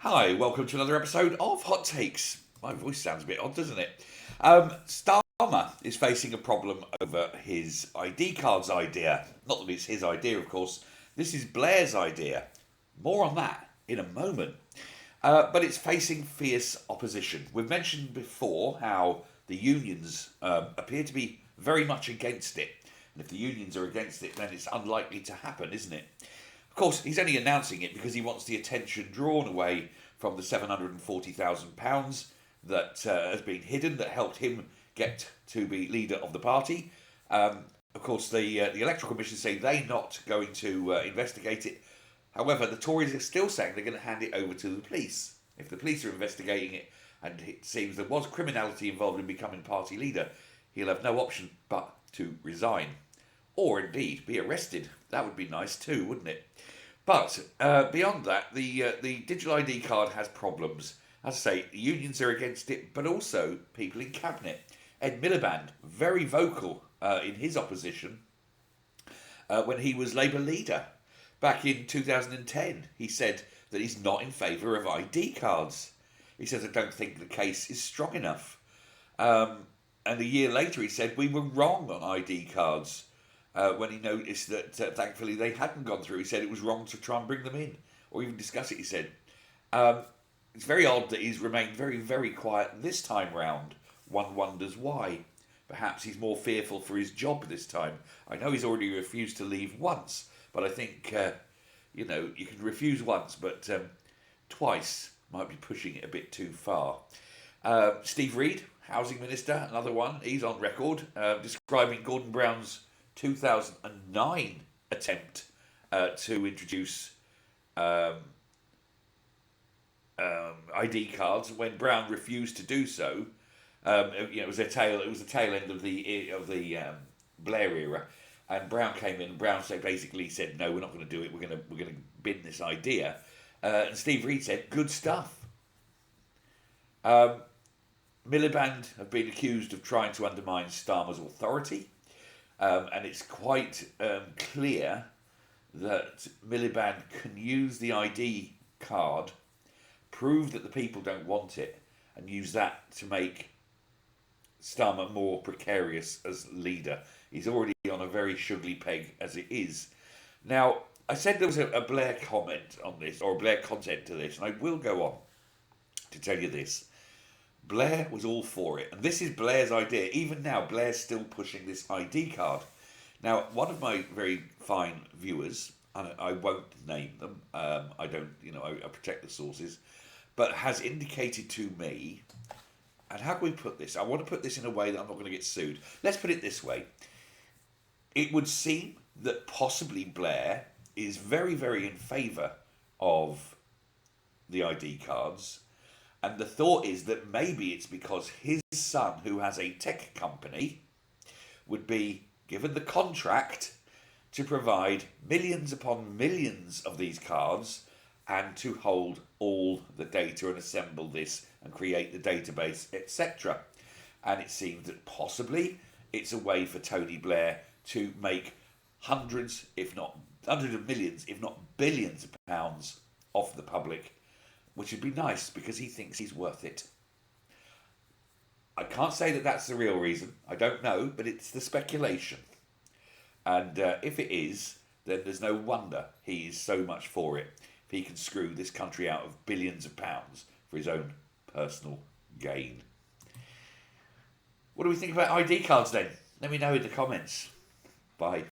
Hi, welcome to another episode of Hot Takes. My voice sounds a bit odd, doesn't it? Starmer is facing a problem over his ID cards idea. Not that it's his idea, of course. This is Blair's idea. More on that in a moment. But it's facing fierce opposition. We've mentioned before how the unions appear to be very much against it. And if the unions are against it, then it's unlikely to happen, isn't it? Of course, he's only announcing it because he wants the attention drawn away from the £740,000 that has been hidden that helped him get to be leader of the party. Of course, the Electoral Commission say they're not going to investigate it. However, the Tories are still saying they're going to hand it over to the police. If the police are investigating it and it seems there was criminality involved in becoming party leader, he'll have no option but to resign. Or indeed be arrested. That would be nice too, wouldn't it? But beyond that, the digital ID card has problems. As I say, the unions are against it, but also people in cabinet. Ed Miliband, very vocal in his opposition when he was Labour leader. Back in 2010, he said that he's not in favour of ID cards. He says, I don't think the case is strong enough. And a year later, he said, we were wrong on ID cards. When he noticed that thankfully they hadn't gone through. He said it was wrong to try and bring them in or even discuss it, he said. It's very odd that he's remained very, very quiet this time round. One wonders why. Perhaps he's more fearful for his job this time. I know he's already refused to leave once, but I think, you can refuse once, but twice might be pushing it a bit too far. Steve Reid, Housing Minister, another one. He's on record describing Gordon Brown's 2009 attempt to introduce ID cards when Brown refused to do so. It was the tail end of the Blair era, and Brown came in. And Brown basically said, "No, we're not going to do it. We're going to bin this idea." And Steve Reid said, "Good stuff." Miliband have been accused of trying to undermine Starmer's authority. And it's quite clear that Miliband can use the ID card, prove that the people don't want it, and use that to make Starmer more precarious as leader. He's already on a very sugary peg as it is. Now, I said there was a Blair comment on this, or a Blair content to this, and I will go on to tell you this. Blair was all for it. And this is Blair's idea. Even now, Blair's still pushing this ID card. Now, one of my very fine viewers, and I won't name them, I don't, I protect the sources, but has indicated to me, and how can we put this? I want to put this in a way that I'm not going to get sued. Let's put it this way. It would seem that possibly Blair is very, very in favour of the ID cards. And the thought is that maybe it's because his son, who has a tech company, would be given the contract to provide millions upon millions of these cards and to hold all the data and assemble this and create the database, etc. And it seems that possibly it's a way for Tony Blair to make hundreds of millions, if not billions of pounds off the public, which would be nice because he thinks he's worth it. I can't say that that's the real reason. I don't know, but it's the speculation. And if it is, then there's no wonder he is so much for it. If he can screw this country out of billions of pounds for his own personal gain. What do we think about ID cards then? Let me know in the comments. Bye.